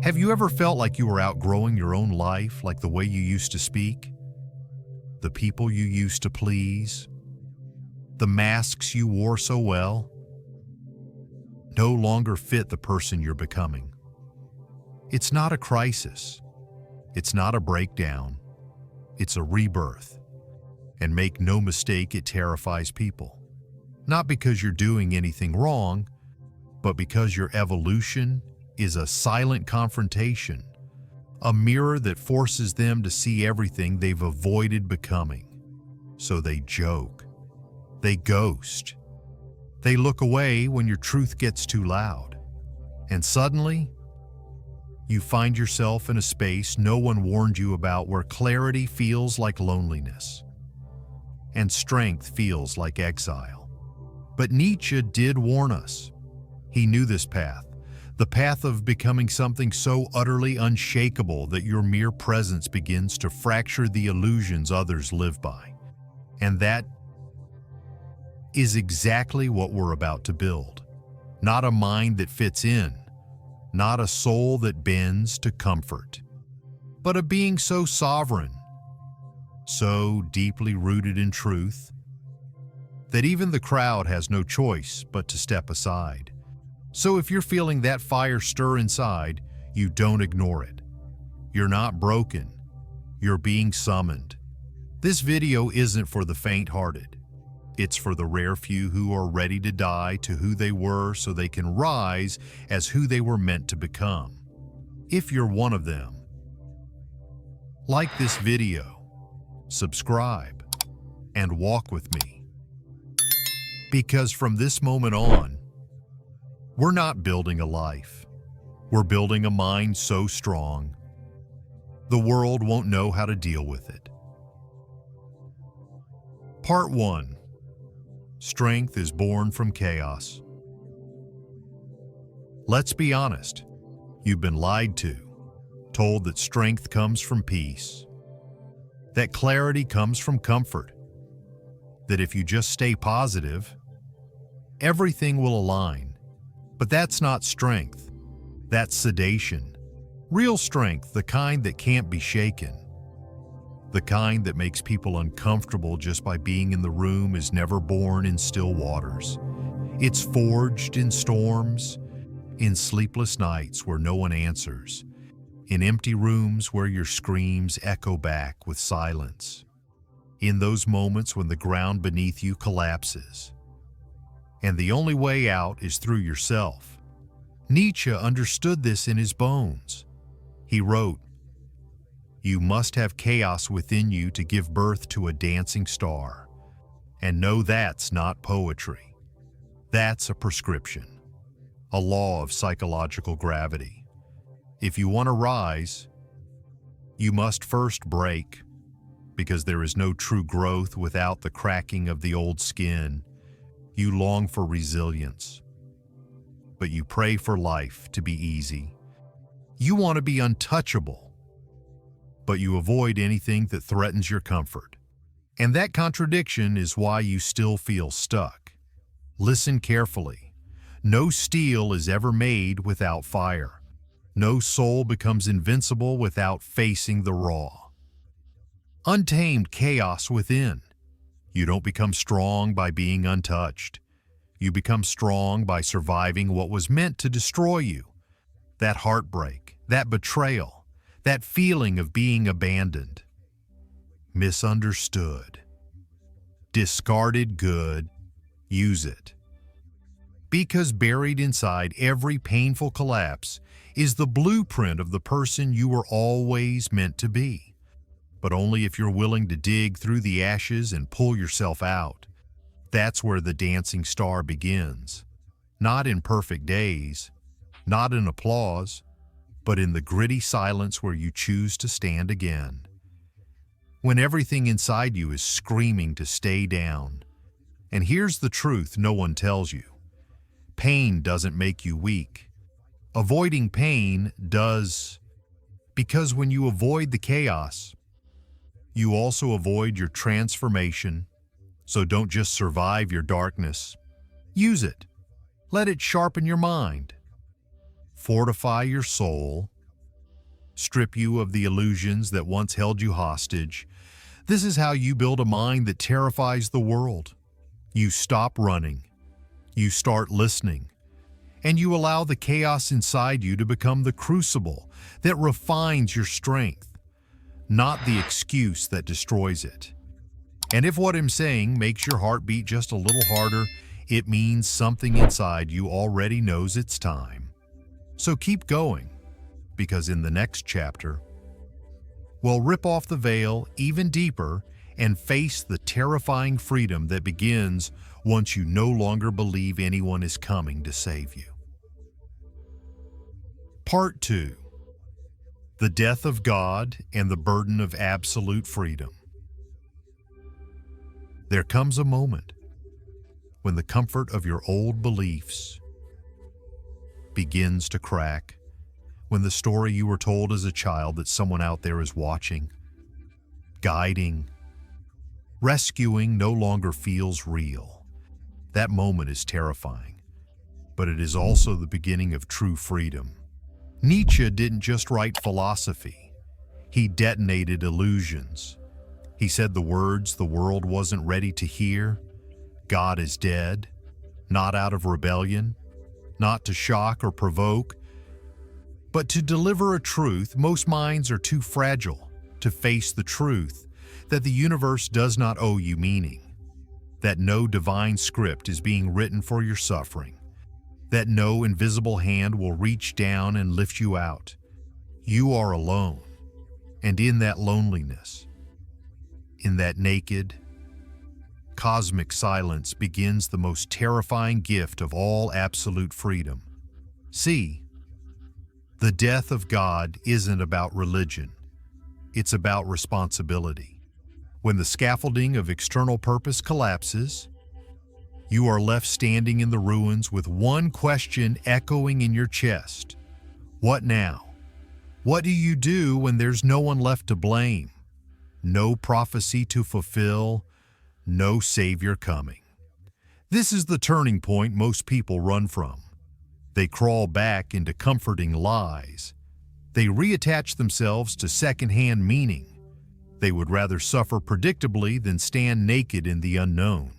Have you ever felt like you were outgrowing your own life, like the way you used to speak? The people you used to please? The masks you wore so well? No longer fit the person you're becoming. It's not a crisis. It's not a breakdown. It's a rebirth. And make no mistake, it terrifies people. Not because you're doing anything wrong, but because your evolution is a silent confrontation, a mirror that forces them to see everything they've avoided becoming. So they joke. They ghost. They look away when your truth gets too loud. And suddenly, you find yourself in a space no one warned you about, where clarity feels like loneliness and strength feels like exile. But Nietzsche did warn us. He knew this path, the path of becoming something so utterly unshakable that your mere presence begins to fracture the illusions others live by. And that is exactly what we're about to build. Not a mind that fits in, not a soul that bends to comfort, but a being so sovereign, so deeply rooted in truth, that even the crowd has no choice but to step aside. So if you're feeling that fire stir inside, you don't ignore it. You're not broken. You're being summoned. This video isn't for the faint-hearted. It's for the rare few who are ready to die to who they were so they can rise as who they were meant to become. If you're one of them, like this video, subscribe, and walk with me. Because from this moment on, we're not building a life. We're building a mind so strong, the world won't know how to deal with it. Part 1. Strength is born from chaos. Let's be honest. You've been lied to, told that strength comes from peace, that clarity comes from comfort, that if you just stay positive, everything will align. But that's not strength. That's sedation. Real strength, the kind that can't be shaken, the kind that makes people uncomfortable just by being in the room, is never born in still waters. It's forged in storms, in sleepless nights where no one answers, in empty rooms where your screams echo back with silence, in those moments when the ground beneath you collapses, and the only way out is through yourself. Nietzsche understood this in his bones. He wrote, "You must have chaos within you to give birth to a dancing star. And no, that's not poetry. That's a prescription, a law of psychological gravity. If you want to rise, you must first break, because there is no true growth without the cracking of the old skin. You long for resilience, but you pray for life to be easy. You want to be untouchable, but you avoid anything that threatens your comfort. And that contradiction is why you still feel stuck. Listen carefully. No steel is ever made without fire. No soul becomes invincible without facing the raw, untamed chaos within. You don't become strong by being untouched. You become strong by surviving what was meant to destroy you. That heartbreak, that betrayal, that feeling of being abandoned, misunderstood, discarded good, use it. Because buried inside every painful collapse is the blueprint of the person you were always meant to be. But only if you're willing to dig through the ashes and pull yourself out. That's where the dancing star begins. Not in perfect days, not in applause, but in the gritty silence where you choose to stand again. When everything inside you is screaming to stay down. And here's the truth no one tells you. Pain doesn't make you weak. Avoiding pain does. Because when you avoid the chaos, you also avoid your transformation. So don't just survive your darkness. Use it. Let it sharpen your mind, fortify your soul, strip you of the illusions that once held you hostage. This is how you build a mind that terrifies the world. You stop running, you start listening, and you allow the chaos inside you to become the crucible that refines your strength, not the excuse that destroys it. And if what I'm saying makes your heart beat just a little harder, it means something inside you already knows it's time. So keep going, because in the next chapter, we'll rip off the veil even deeper and face the terrifying freedom that begins once you no longer believe anyone is coming to save you. Part 2. The Death of God and the Burden of Absolute Freedom. There comes a moment when the comfort of your old beliefs begins to crack, when the story you were told as a child that someone out there is watching, guiding, rescuing no longer feels real. That moment is terrifying, but it is also the beginning of true freedom. Nietzsche didn't just write philosophy. He detonated illusions. He said the words the world wasn't ready to hear. God is dead, not out of rebellion, not to shock or provoke, but to deliver a truth. Most minds are too fragile to face the truth that the universe does not owe you meaning, that no divine script is being written for your suffering, that no invisible hand will reach down and lift you out. You are alone, and in that loneliness, in that naked, cosmic silence begins the most terrifying gift of all absolute freedom. See, the death of God isn't about religion. It's about responsibility. When the scaffolding of external purpose collapses, you are left standing in the ruins with one question echoing in your chest. What now? What do you do when there's no one left to blame? No prophecy to fulfill, no savior coming. This is the turning point most people run from. They crawl back into comforting lies. They reattach themselves to second-hand meaning. They would rather suffer predictably than stand naked in the unknown.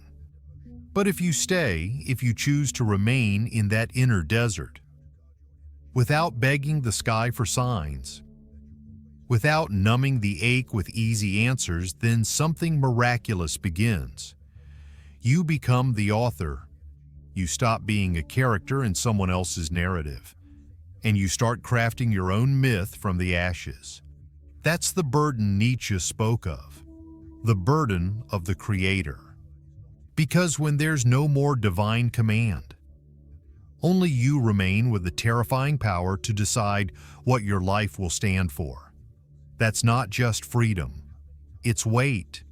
But if you stay, if you choose to remain in that inner desert, without begging the sky for signs, without numbing the ache with easy answers, then something miraculous begins. You become the author. You stop being a character in someone else's narrative, and you start crafting your own myth from the ashes. That's the burden Nietzsche spoke of, the burden of the creator. Because when there's no more divine command, only you remain with the terrifying power to decide what your life will stand for. That's not just freedom. It's weight.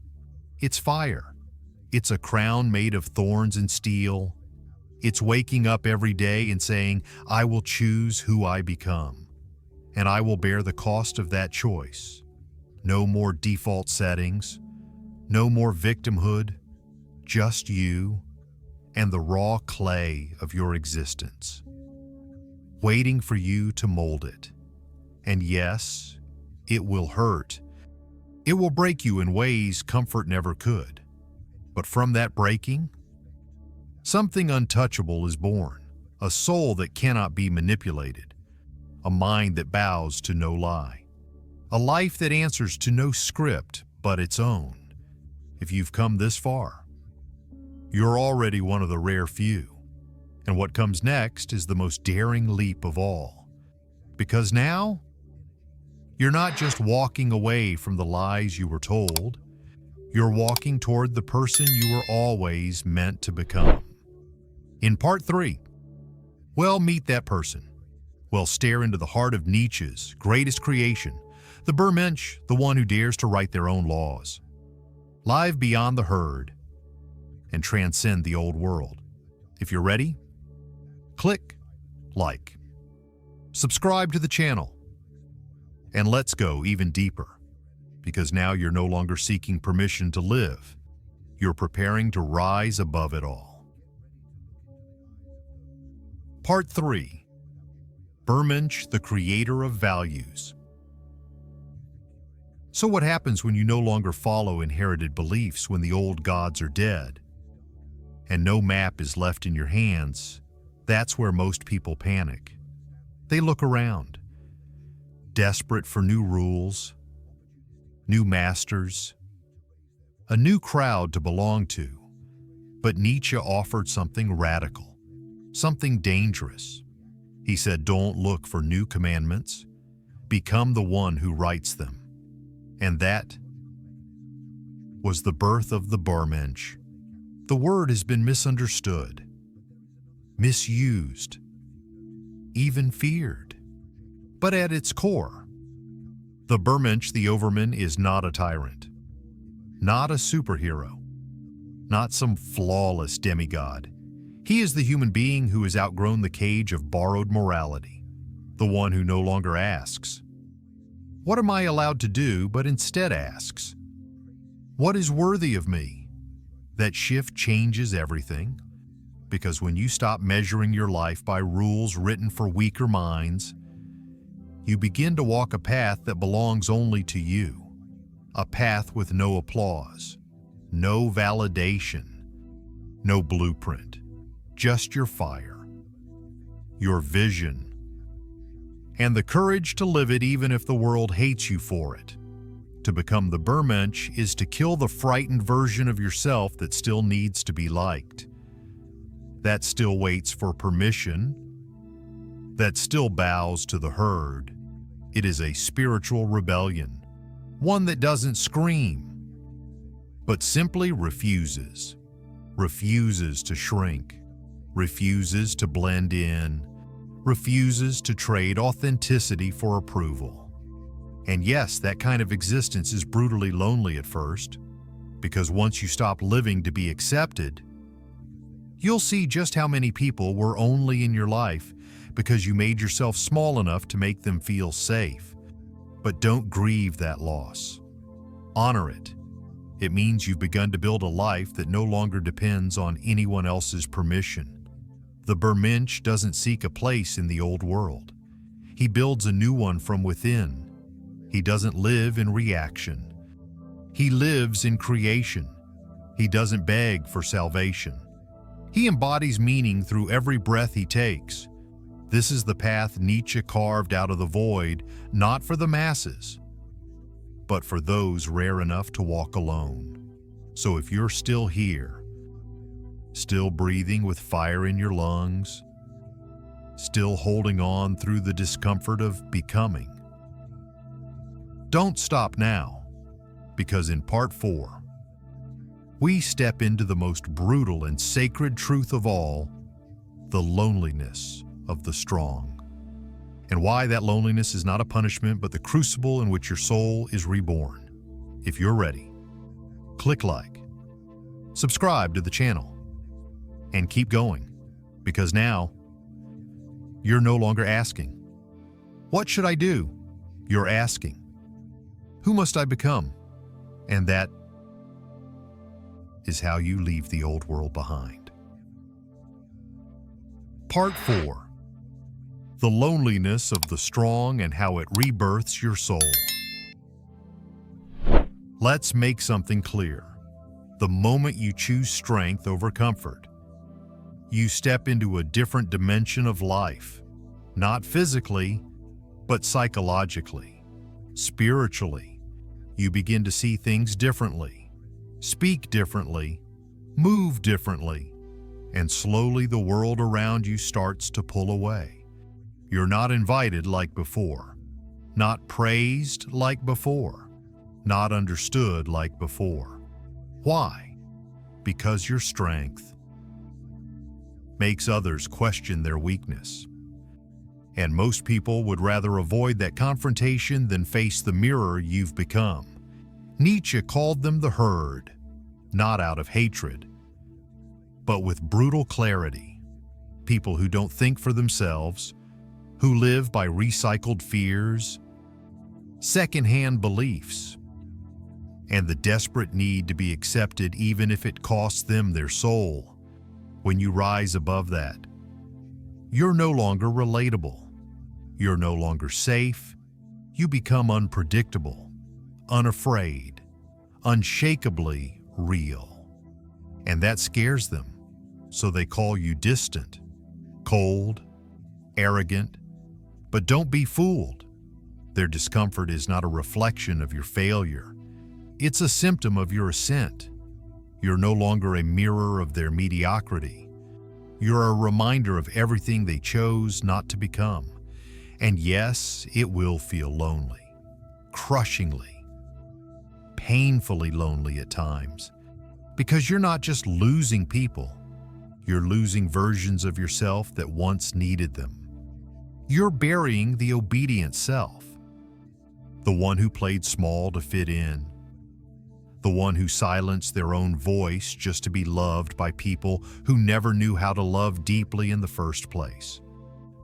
It's fire. It's a crown made of thorns and steel. It's waking up every day and saying, I will choose who I become, and I will bear the cost of that choice. No more default settings, no more victimhood, just you and the raw clay of your existence, waiting for you to mold it. And yes, it will hurt. It will break you in ways comfort never could. But from that breaking, something untouchable is born, a soul that cannot be manipulated, a mind that bows to no lie, a life that answers to no script but its own. If you've come this far, you're already one of the rare few. And what comes next is the most daring leap of all. Because now, you're not just walking away from the lies you were told, you're walking toward the person you were always meant to become. In part 3, we'll meet that person. We'll stare into the heart of Nietzsche's greatest creation, the Übermensch, the one who dares to write their own laws, live beyond the herd, and transcend the old world. If you're ready, click like, subscribe to the channel, and let's go even deeper, because now you're no longer seeking permission to live. You're preparing to rise above it all. Part 3. Übermensch, the creator of values. So what happens when you no longer follow inherited beliefs, when the old gods are dead and no map is left in your hands? That's where most people panic. They look around, desperate for new rules, new masters, a new crowd to belong to. But Nietzsche offered something radical, something dangerous. He said, don't look for new commandments, become the one who writes them. And that was the birth of the Übermensch. The word has been misunderstood, misused, even feared. But at its core, the Übermensch, the Overman, is not a tyrant, not a superhero, not some flawless demigod. He is the human being who has outgrown the cage of borrowed morality, the one who no longer asks, "What am I allowed to do?" but instead asks, "What is worthy of me?" That shift changes everything, because when you stop measuring your life by rules written for weaker minds, you begin to walk a path that belongs only to you, a path with no applause, no validation, no blueprint, just your fire, your vision, and the courage to live it even if the world hates you for it. To become the Übermensch is to kill the frightened version of yourself that still needs to be liked, that still waits for permission, that still bows to the herd. It is a spiritual rebellion, one that doesn't scream, but simply refuses to shrink, refuses to blend in, refuses to trade authenticity for approval. And yes, that kind of existence is brutally lonely at first, because once you stop living to be accepted, you'll see just how many people were only in your life because you made yourself small enough to make them feel safe. But don't grieve that loss. Honor it. It means you've begun to build a life that no longer depends on anyone else's permission. The Übermensch doesn't seek a place in the old world. He builds a new one from within. He doesn't live in reaction. He lives in creation. He doesn't beg for salvation. He embodies meaning through every breath he takes. This is the path Nietzsche carved out of the void, not for the masses, but for those rare enough to walk alone. So if you're still here, still breathing with fire in your lungs, still holding on through the discomfort of becoming, don't stop now, because in part 4, we step into the most brutal and sacred truth of all, the loneliness of the strong, and why that loneliness is not a punishment, but the crucible in which your soul is reborn. If you're ready, click like, subscribe to the channel, and keep going, because now you're no longer asking, "What should I do?" You're asking, "Who must I become?" And that is how you leave the old world behind. Part 4. The loneliness of the strong and how it rebirths your soul. Let's make something clear. The moment you choose strength over comfort, you step into a different dimension of life, not physically, but psychologically, spiritually. You begin to see things differently, speak differently, move differently, and slowly the world around you starts to pull away. You're not invited like before, not praised like before, not understood like before. Why? Because your strength makes others question their weakness. And most people would rather avoid that confrontation than face the mirror you've become. Nietzsche called them the herd, not out of hatred, but with brutal clarity. People who don't think for themselves, who live by recycled fears, secondhand beliefs, and the desperate need to be accepted even if it costs them their soul. When you rise above that, you're no longer relatable. You're no longer safe. You become unpredictable, unafraid, unshakably real. And that scares them, so they call you distant, cold, arrogant. But don't be fooled. Their discomfort is not a reflection of your failure. It's a symptom of your ascent. You're no longer a mirror of their mediocrity. You're a reminder of everything they chose not to become. And yes, it will feel lonely, crushingly, painfully lonely at times, because you're not just losing people, you're losing versions of yourself that once needed them. You're burying the obedient self, the one who played small to fit in, the one who silenced their own voice just to be loved by people who never knew how to love deeply in the first place.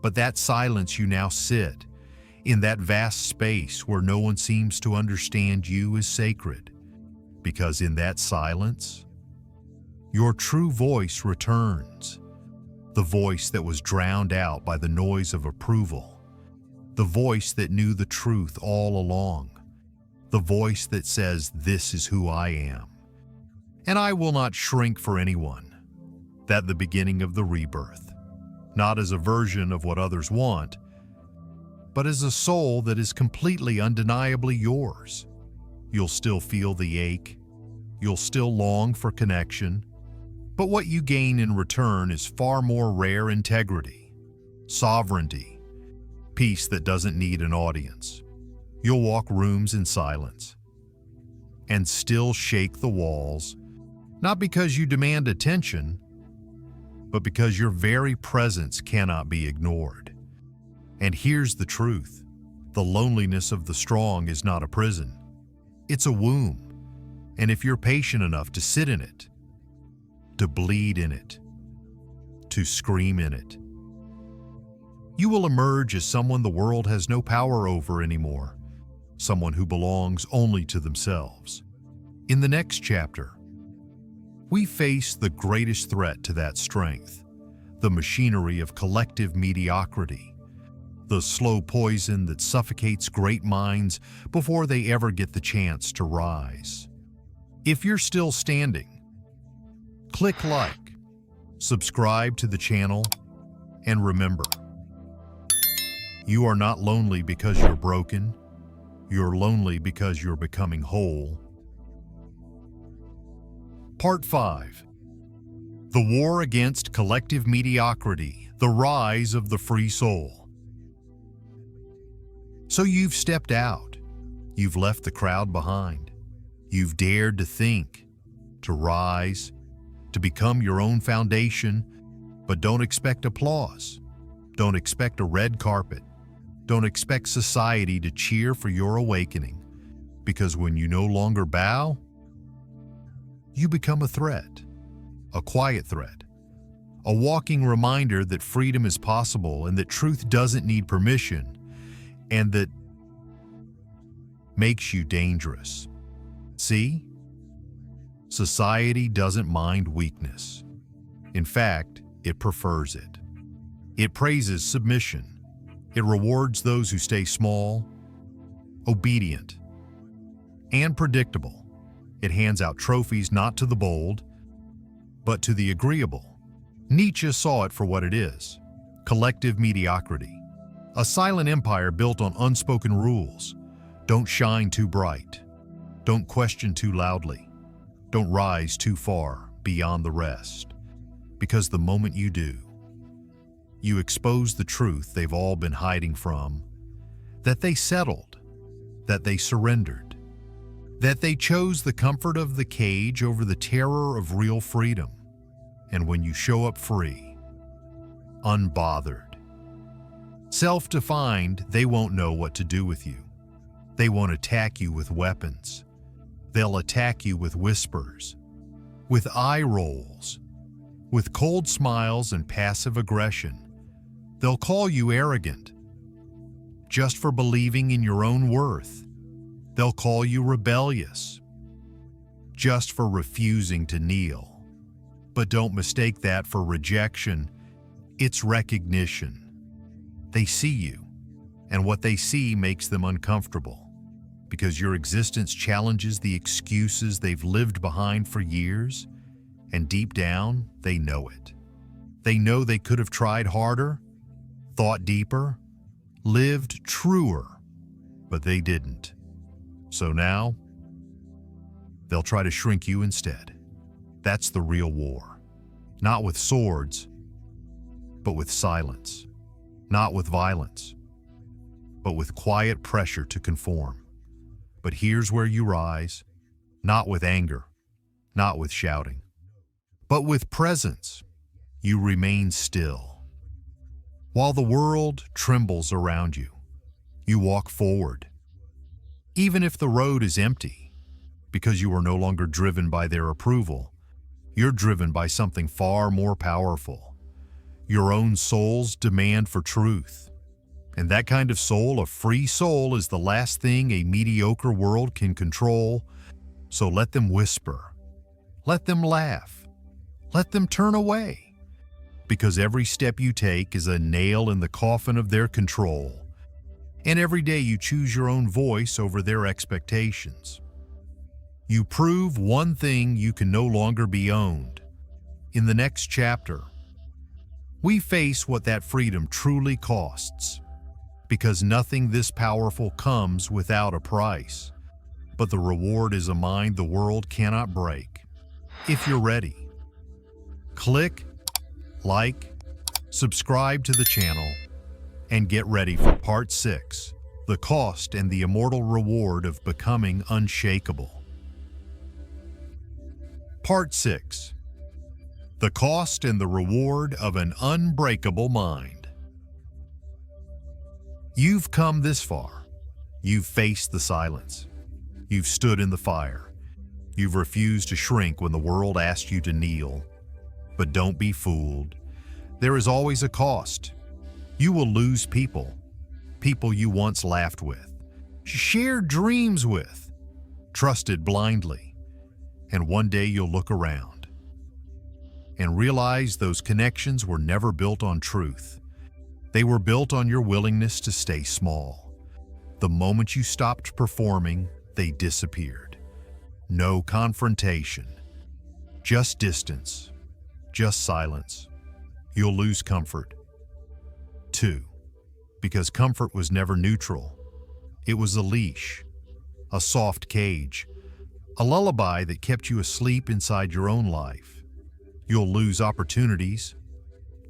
But that silence you now sit, in that vast space where no one seems to understand you, is sacred, because in that silence, your true voice returns, the voice that was drowned out by the noise of approval, the voice that knew the truth all along, the voice that says, "This is who I am, and I will not shrink for anyone." That the beginning of the rebirth, not as a version of what others want, but as a soul that is completely undeniably yours. You'll still feel the ache, you'll still long for connection, but what you gain in return is far more rare integrity, sovereignty, peace that doesn't need an audience. You'll walk rooms in silence and still shake the walls, not because you demand attention, but because your very presence cannot be ignored. And here's the truth: the loneliness of the strong is not a prison. It's a womb. And if you're patient enough to sit in it, to bleed in it, to scream in it, you will emerge as someone the world has no power over anymore, someone who belongs only to themselves. In the next chapter, we face the greatest threat to that strength, the machinery of collective mediocrity, the slow poison that suffocates great minds before they ever get the chance to rise. If you're still standing, click like, subscribe to the channel, and remember, you are not lonely because you're broken. You're lonely because you're becoming whole. Part 5. The War Against Collective Mediocrity, the Rise of the Free Soul. So you've stepped out. You've left the crowd behind. You've dared to think, to rise, to become your own foundation, but don't expect applause. Don't expect a red carpet. Don't expect society to cheer for your awakening, because when you no longer bow, you become a threat, a quiet threat, a walking reminder that freedom is possible and that truth doesn't need permission, and that makes you dangerous. See? Society doesn't mind weakness. In fact, it prefers it. It praises submission. It rewards those who stay small, obedient, and predictable. It hands out trophies not to the bold, but to the agreeable. Nietzsche saw it for what it is: collective mediocrity. A silent empire built on unspoken rules. Don't shine too bright. Don't question too loudly. Don't rise too far beyond the rest. Because the moment you do, you expose the truth they've all been hiding from, that they settled, that they surrendered, that they chose the comfort of the cage over the terror of real freedom. And when you show up free, unbothered, self-defined, they won't know what to do with you. They won't attack you with weapons. They'll attack you with whispers, with eye rolls, with cold smiles and passive aggression. They'll call you arrogant, just for believing in your own worth. They'll call you rebellious, just for refusing to kneel. But don't mistake that for rejection. It's recognition. They see you, and what they see makes them uncomfortable. because your existence challenges the excuses they've lived behind for years, and deep down, they know it. They know they could have tried harder, thought deeper, lived truer, but they didn't. So now, they'll try to shrink you instead. That's the real war. Not with swords, but with silence. Not with violence, but with quiet pressure to conform. But here's where you rise, not with anger, not with shouting, but with presence. You remain still. While the world trembles around you, you walk forward. Even if the road is empty, because you are no longer driven by their approval, you're driven by something far more powerful. Your own soul's demand for truth. And that kind of soul, a free soul, is the last thing a mediocre world can control. So let them whisper. Let them laugh. Let them turn away. Because every step you take is a nail in the coffin of their control. And every day you choose your own voice over their expectations. You prove one thing: you can no longer be owned. In the next chapter, we face what that freedom truly costs. Because nothing this powerful comes without a price. But the reward is a mind the world cannot break. If you're ready, click, like, subscribe to the channel, and get ready for Part 6, The Cost and the Immortal Reward of Becoming Unshakable. Part 6, The Cost and the Reward of an Unbreakable Mind. You've come this far. You've faced the silence. You've stood in the fire. You've refused to shrink when the world asked you to kneel. But don't be fooled. There is always a cost. You will lose people. People you once laughed with, shared dreams with, trusted blindly. And one day you'll look around and realize those connections were never built on truth. They were built on your willingness to stay small. The moment you stopped performing, they disappeared. No confrontation, just distance, just silence. You'll lose comfort. 2. Because comfort was never neutral. It was a leash, a soft cage, a lullaby that kept you asleep inside your own life. You'll lose opportunities.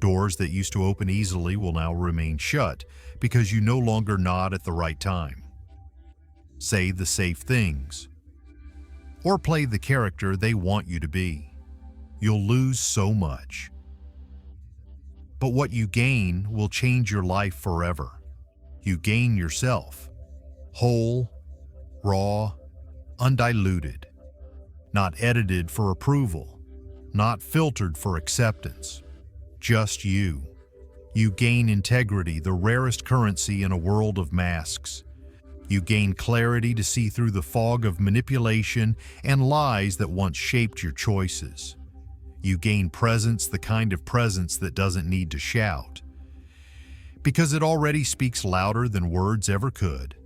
Doors that used to open easily will now remain shut because you no longer nod at the right time, say the safe things, or play the character they want you to be. You'll lose so much. But what you gain will change your life forever. You gain yourself, whole, raw, undiluted, not edited for approval, not filtered for acceptance. Just you. You gain integrity, the rarest currency in a world of masks. You gain clarity to see through the fog of manipulation and lies that once shaped your choices. You gain presence, the kind of presence that doesn't need to shout, because it already speaks louder than words ever could.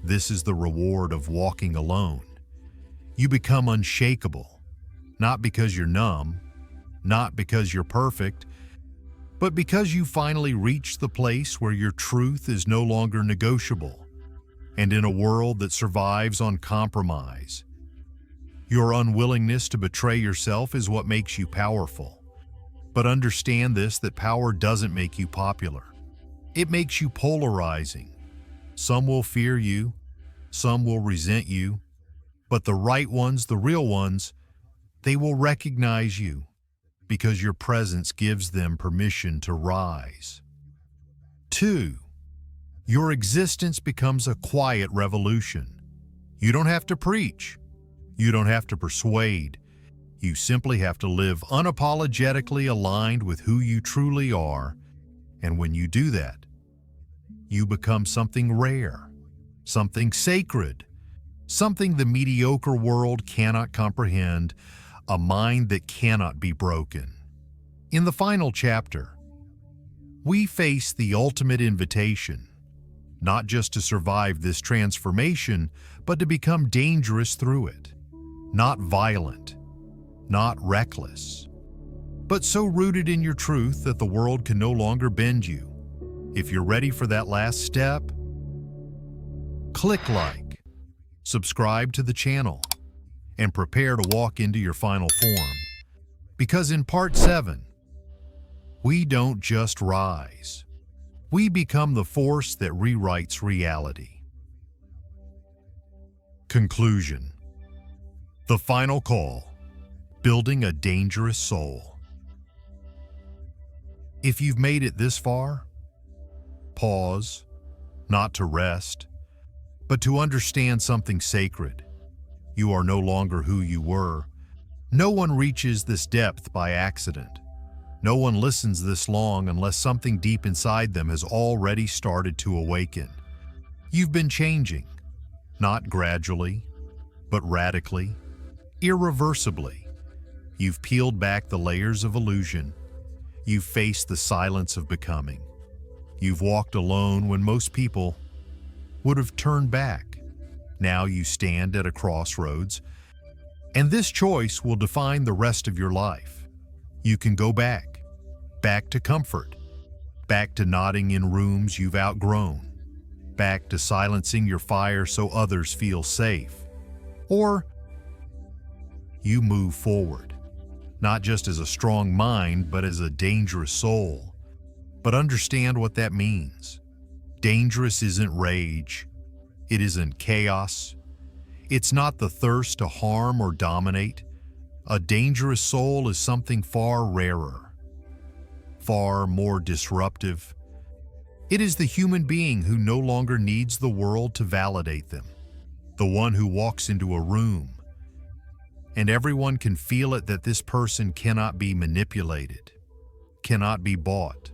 This is the reward of walking alone. You become unshakable, not because you're numb, not because you're perfect, but because you finally reach the place where your truth is no longer negotiable. And in a world that survives on compromise, your unwillingness to betray yourself is what makes you powerful. But understand this, that power doesn't make you popular. It makes you polarizing. Some will fear you, some will resent you, but the right ones, the real ones, they will recognize you because your presence gives them permission to rise. 2. Your existence becomes a quiet revolution. You don't have to preach. You don't have to persuade. You simply have to live unapologetically aligned with who you truly are. And when you do that, you become something rare, something sacred, something the mediocre world cannot comprehend, a mind that cannot be broken. In the final chapter, we face the ultimate invitation. not just to survive this transformation, but to become dangerous through it. Not violent, not reckless, but so rooted in your truth that the world can no longer bend you. If you're ready for that last step, click like, subscribe to the channel, and prepare to walk into your final form. Because in Part 7, we don't just rise. We become the force that rewrites reality. Conclusion. The final call. Building a dangerous soul. If you've made it this far, pause, not to rest, but to understand something sacred. You are no longer who you were. No one reaches this depth by accident. No one listens this long unless something deep inside them has already started to awaken. You've been changing, not gradually, but radically, irreversibly. You've peeled back the layers of illusion. You've faced the silence of becoming. You've walked alone when most people would have turned back. Now you stand at a crossroads, and this choice will define the rest of your life. You can go back to comfort, back to nodding in rooms you've outgrown, back to silencing your fire so others feel safe. Or you move forward, not just as a strong mind, but as a dangerous soul. But understand what that means. Dangerous isn't rage. It isn't chaos. It's not the thirst to harm or dominate. A dangerous soul is something far rarer, far more disruptive. It is the human being who no longer needs the world to validate them. The one who walks into a room, and everyone can feel it that this person cannot be manipulated, cannot be bought,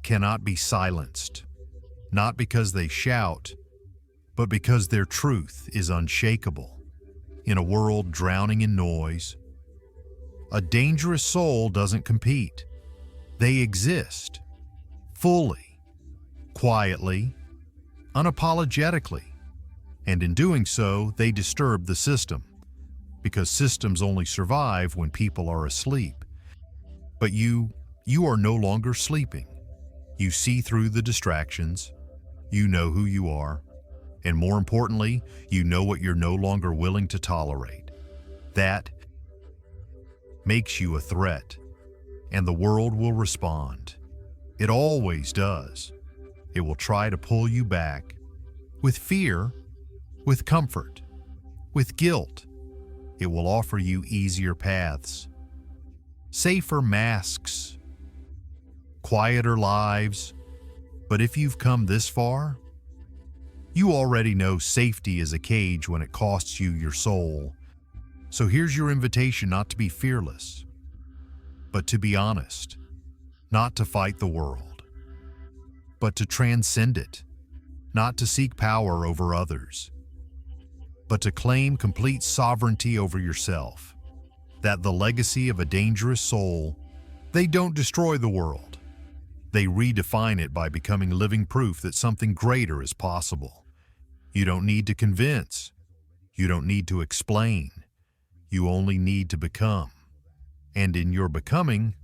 cannot be silenced. Not because they shout, but because their truth is unshakable. In a world drowning in noise, a dangerous soul doesn't compete. They exist, fully, quietly, unapologetically, and in doing so, they disturb the system, because systems only survive when people are asleep. But you are no longer sleeping. You see through the distractions. You know who you are, and more importantly, you know what you're no longer willing to tolerate. That makes you a threat, and the world will respond. It always does. It will try to pull you back with fear, with comfort, with guilt. It will offer you easier paths, safer masks, quieter lives. But if you've come this far, you already know safety is a cage when it costs you your soul. So here's your invitation not to be fearless, but to be honest, not to fight the world, but to transcend it, not to seek power over others, but to claim complete sovereignty over yourself. That the legacy of a dangerous soul, they don't destroy the world. They redefine it by becoming living proof that something greater is possible. You don't need to convince. You don't need to explain. You only need to become. And in your becoming,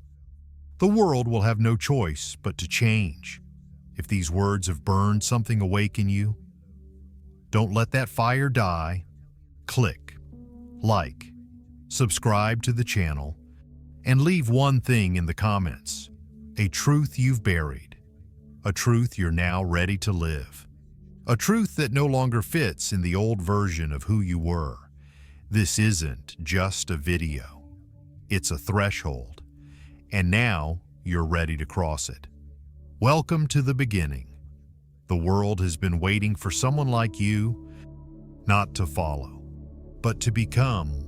the world will have no choice but to change. If these words have burned something awake in you, don't let that fire die. Click, like, subscribe to the channel, and leave one thing in the comments. A truth you've buried, a truth you're now ready to live, a truth that no longer fits in the old version of who you were. This isn't just a video. It's a threshold, and now you're ready to cross it. Welcome to the beginning. The world has been waiting for someone like you, not to follow, but to become